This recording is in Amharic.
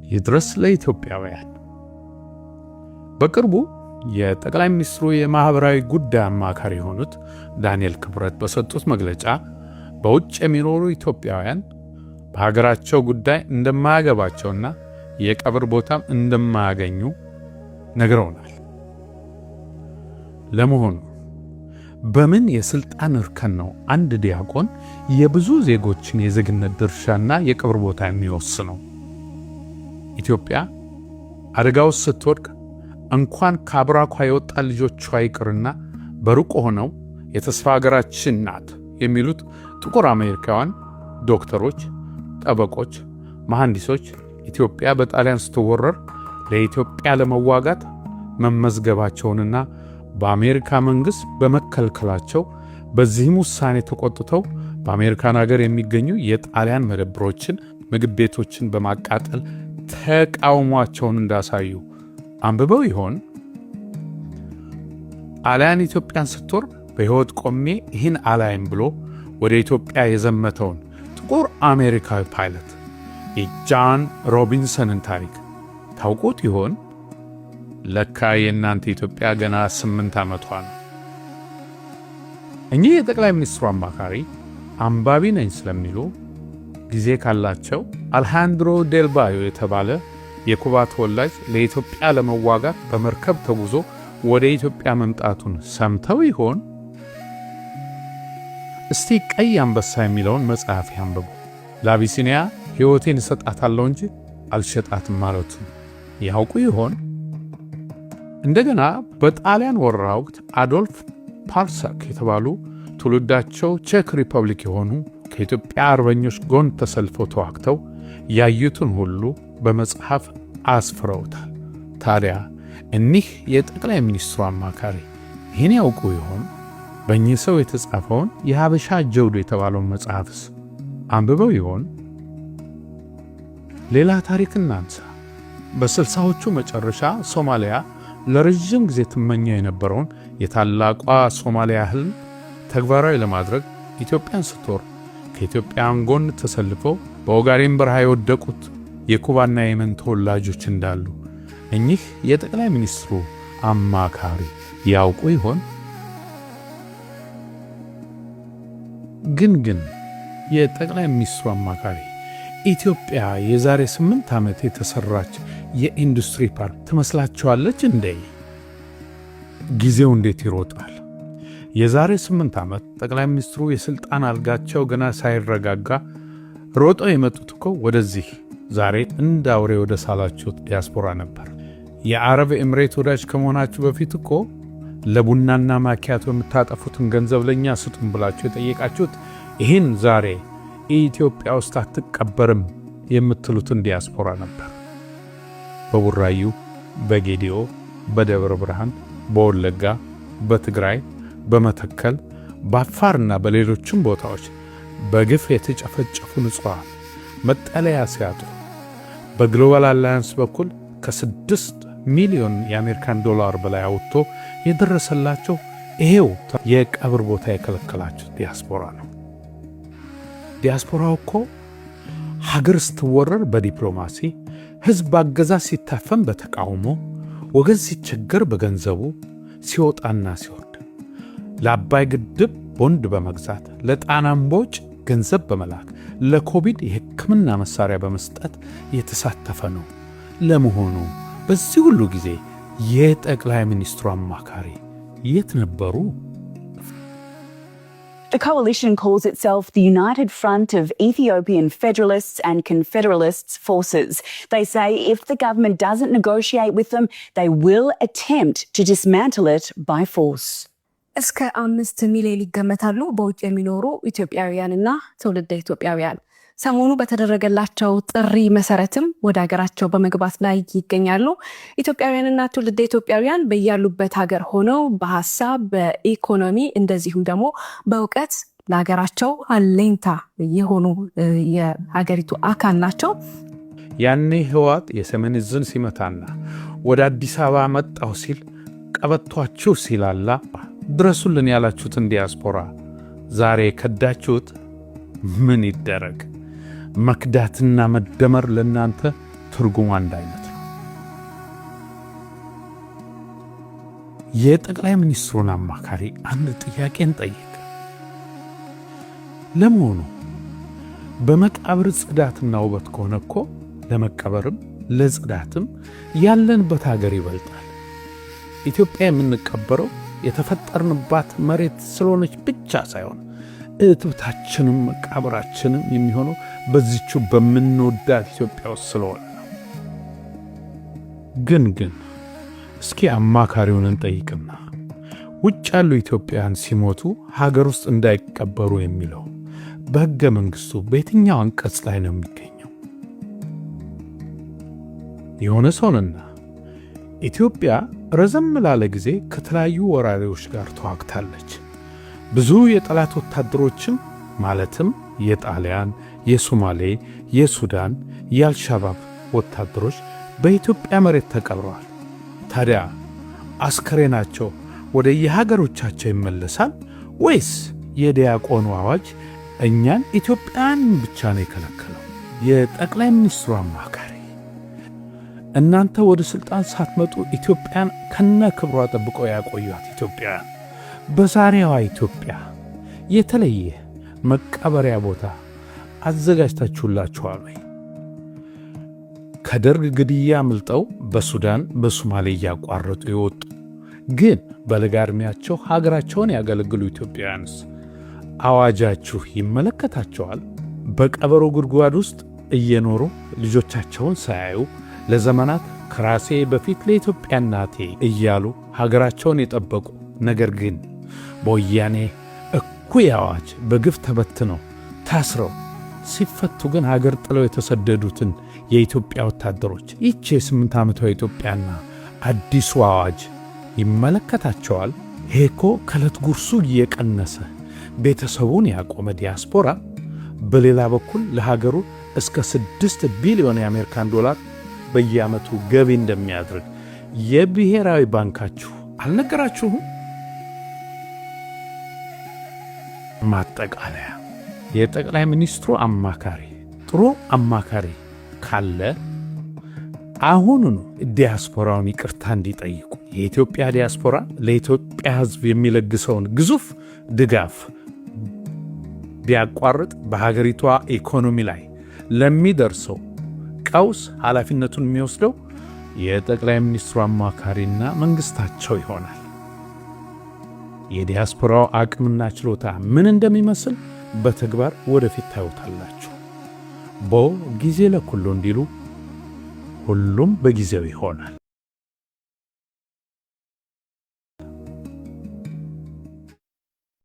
ይድረስ ለኢትዮጵያውያን። በቅርቡ የጠቅላይ ሚኒስትሩ የማህበራዊ ጉዳይ አማካሪ የሆኑት ዳንኤል ክብረት በሰጡት መግለጫ በውጭ የሚኖሩ ኢትዮጵያውያን በሀገራቸው ጉዳይ እንደማያገባቸውና የቀብር ቦታም እንደማያገኙ ነግረውናል። ለመሆኑ በምን የስልጣን እርከን ነው አንድ ዲያቆን የብዙ ዜጎችን የዜግነት ድርሻና የቀብር ቦታ የሚወስነው? ኢትዮጵያ አደጋ ውስጥ ስትወድቅ እንኳን ከአብራኳ የወጣ ልጆቿ ይቅርና በሩቅ ሆነው የተስፋ ሀገራችን ናት የሚሉት ጥቁር አሜሪካውያን ዶክተሮች፣ ጠበቆች፣ መሐንዲሶች ኢትዮጵያ በጣሊያን ስትወረር ለኢትዮጵያ ለመዋጋት መመዝገባቸውንና በአሜሪካ መንግሥት በመከልከላቸው በዚህም ውሳኔ ተቆጥተው በአሜሪካን ሀገር የሚገኙ የጣሊያን መደብሮችን፣ ምግብ ቤቶችን በማቃጠል ተቃውሟቸውን እንዳሳዩ አንብበው ይሆን? ጣሊያን ኢትዮጵያን ስትወር በሕይወት ቆሜ ይህን አላይም ብሎ ወደ ኢትዮጵያ የዘመተውን ጥቁር አሜሪካዊ ፓይለት የጃን ሮቢንሰንን ታሪክ ታውቁት ይሆን? ለካ የእናንተ ኢትዮጵያ ገና 8 ዓመቷ ነው። እኚህ የጠቅላይ ሚኒስትሩ አማካሪ አንባቢ ነኝ ስለሚሉ ጊዜ ካላቸው አልሃንድሮ ዴል ባዮ የተባለ የኩባ ተወላጅ ለኢትዮጵያ ለመዋጋት በመርከብ ተጉዞ ወደ ኢትዮጵያ መምጣቱን ሰምተው ይሆን? እስቲ ቀይ አንበሳ የሚለውን መጽሐፍ ያንብቡ። ለአቢሲኒያ ሕይወቴን እሰጣታለሁ እንጂ አልሸጣትም ማለቱ ያውቁ ይሆን? እንደገና በጣሊያን ወረራ ወቅት አዶልፍ ፓርሳክ የተባሉ ትውልዳቸው ቼክ ሪፐብሊክ የሆኑ ከኢትዮጵያ አርበኞች ጎን ተሰልፈው ተዋግተው ያዩትን ሁሉ በመጽሐፍ አስፍረውታል። ታዲያ እኒህ የጠቅላይ ሚኒስትሩ አማካሪ ይህን ያውቁ ይሆን? በእኚህ ሰው የተጻፈውን የሀበሻ ጀውዱ የተባለውን መጽሐፍስ አንብበው ይሆን? ሌላ ታሪክ እናንሳ። በ60ዎቹ መጨረሻ ሶማሊያ ለረጅም ጊዜ ትመኘው የነበረውን የታላቋ ሶማሊያ ህልም ተግባራዊ ለማድረግ ኢትዮጵያን ስትወር ከኢትዮጵያን ጎን ተሰልፈው በኦጋዴን በረሃ የወደቁት የኩባና የመን ተወላጆች እንዳሉ እኚህ የጠቅላይ ሚኒስትሩ አማካሪ ያውቁ ይሆን? ግን የጠቅላይ ሚኒስትሩ አማካሪ ኢትዮጵያ የዛሬ 8 ዓመት የተሰራች የኢንዱስትሪ ፓርክ ትመስላችኋለች እንዴ? ጊዜው እንዴት ይሮጣል! የዛሬ 8 ዓመት ጠቅላይ ሚኒስትሩ የሥልጣን አልጋቸው ገና ሳይረጋጋ ሮጠው የመጡት እኮ ወደዚህ ዛሬ እንደ አውሬ ወደ ሳላችሁት ዲያስፖራ ነበር። የአረብ ኤምሬት ወዳጅ ከመሆናችሁ በፊት እኮ ለቡናና ማኪያቶ የምታጠፉትን ገንዘብ ለእኛ ስጡን ብላችሁ የጠየቃችሁት ይህን ዛሬ ኢትዮጵያ ውስጥ አትቀበርም የምትሉትን ዲያስፖራ ነበር። በቡራዩ፣ በጌዲዮ፣ በደብረ ብርሃን፣ በወለጋ፣ በትግራይ፣ በመተከል፣ በአፋርና በሌሎችም ቦታዎች በግፍ የተጨፈጨፉ ንጹሐን መጠለያ ሲያጡ በግሎባል አላያንስ በኩል ከ6 ሚሊዮን የአሜሪካን ዶላር በላይ አውጥቶ የደረሰላቸው ይሄው የቀብር ቦታ የከለከላቸው ዲያስፖራ ነው። ዲያስፖራው እኮ ሀገር ስትወረር በዲፕሎማሲ፣ ሕዝብ አገዛዝ ሲታፈን በተቃውሞ፣ ወገን ሲቸገር በገንዘቡ ሲወጣና ሲወርድ፣ ለአባይ ግድብ ቦንድ በመግዛት፣ ለጣና እምቦጭ ገንዘብ በመላክ፣ ለኮቪድ የሕክምና መሳሪያ በመስጠት የተሳተፈ ነው። ለመሆኑ በዚህ ሁሉ ጊዜ የጠቅላይ ሚኒስትሩ አማካሪ የት ነበሩ? The coalition calls itself the United Front of Ethiopian Federalists and Confederalists Forces. They say if the government doesn't negotiate with them, they will attempt to dismantle it by force. እስከ 5 ሚሊዮን ይገመታሉ በውጭ የሚኖሩ ኢትዮጵያውያንና ትውልደ ኢትዮጵያውያን ሰሞኑ በተደረገላቸው ጥሪ መሰረትም ወደ ሀገራቸው በመግባት ላይ ይገኛሉ። ኢትዮጵያውያንና ትውልደ ኢትዮጵያውያን በያሉበት ሀገር ሆነው በሐሳብ፣ በኢኮኖሚ እንደዚሁም ደግሞ በእውቀት ለሀገራቸው አለኝታ የሆኑ የሀገሪቱ አካል ናቸው። ያኔ ህወሓት የሰሜን ዕዝን ሲመታና ወደ አዲስ አበባ መጣሁ ሲል ቀበቷችሁ ሲላላ ድረሱልን ያላችሁትን ዲያስፖራ ዛሬ ከዳችሁት። ምን ይደረግ? መክዳትና መደመር ለናንተ ትርጉሙ አንድ አይነት ነው። የጠቅላይ ሚኒስትሩን አማካሪ አንድ ጥያቄን ጠይቅ። ለመሆኑ በመቃብር ጽዳትና ውበት ከሆነ እኮ ለመቀበርም ለጽዳትም ያለንበት ሀገር ይበልጣል። ኢትዮጵያ የምንቀበረው የተፈጠርንባት መሬት ስለሆነች ብቻ ሳይሆን እትብታችንም መቃብራችንም የሚሆነው በዚቹ በምንወዳት ኢትዮጵያ ውስጥ ስለሆነ ነው። ግን እስኪ አማካሪውን እንጠይቅና ውጭ ያሉ ኢትዮጵያውያን ሲሞቱ ሀገር ውስጥ እንዳይቀበሩ የሚለው በሕገ መንግሥቱ በየትኛው አንቀጽ ላይ ነው የሚገኘው? የሆነ ሰውንና ኢትዮጵያ ረዘም ላለ ጊዜ ከተለያዩ ወራሪዎች ጋር ተዋግታለች። ብዙ የጠላት ወታደሮችም ማለትም የጣሊያን፣ የሶማሌ፣ የሱዳን፣ የአልሻባብ ወታደሮች በኢትዮጵያ መሬት ተቀብረዋል። ታዲያ አስከሬናቸው ወደ የሀገሮቻቸው ይመለሳል ወይስ የዲያቆኑ አዋጅ እኛን ኢትዮጵያን ብቻ ነው የከለከለው? የጠቅላይ ሚኒስትሩ አማካሪ እናንተ ወደ ሥልጣን ሳትመጡ ኢትዮጵያን ከነ ክብሯ ጠብቀው ያቆዩት ኢትዮጵያውያን በዛሬዋ ኢትዮጵያ የተለየ መቀበሪያ ቦታ አዘጋጅታችሁላችኋል ወይ? ከደርግ ግድያ አምልጠው በሱዳን በሶማሌ እያቋረጡ የወጡ ግን በለጋ ዕድሜያቸው ሀገራቸውን ያገለግሉ ኢትዮጵያውያንስ አዋጃችሁ ይመለከታቸዋል? በቀበሮ ጉድጓድ ውስጥ እየኖሩ ልጆቻቸውን ሳያዩ ለዘመናት ከራሴ በፊት ለኢትዮጵያ እናቴ እያሉ ሀገራቸውን የጠበቁ ነገር ግን በወያኔ እኩይ አዋጅ በግፍ ተበትነው ታስረው ሲፈቱ ግን ሀገር ጥለው የተሰደዱትን የኢትዮጵያ ወታደሮች ይህች የ8 ዓመቷ ኢትዮጵያና አዲሱ አዋጅ ይመለከታቸዋል? ሄኮ ከዕለት ጉርሱ እየቀነሰ ቤተሰቡን ያቆመ ዲያስፖራ በሌላ በኩል ለሀገሩ እስከ 6 ቢሊዮን የአሜሪካን ዶላር በየዓመቱ ገቢ እንደሚያድርግ የብሔራዊ ባንካችሁ አልነገራችሁም? ማጠቃለያ፣ የጠቅላይ ሚኒስትሩ አማካሪ ጥሩ አማካሪ ካለ አሁኑኑ ዲያስፖራውን ይቅርታ እንዲጠይቁ፣ የኢትዮጵያ ዲያስፖራ ለኢትዮጵያ ሕዝብ የሚለግሰውን ግዙፍ ድጋፍ ቢያቋርጥ በሀገሪቷ ኢኮኖሚ ላይ ለሚደርሰው ቀውስ ኃላፊነቱን የሚወስደው የጠቅላይ ሚኒስትሩ አማካሪና መንግስታቸው ይሆናል። የዲያስፖራው አቅምና ችሎታ ምን እንደሚመስል በተግባር ወደፊት ታዩታላችሁ። ጊዜ ለኩሉ እንዲሉ ሁሉም በጊዜው ይሆናል።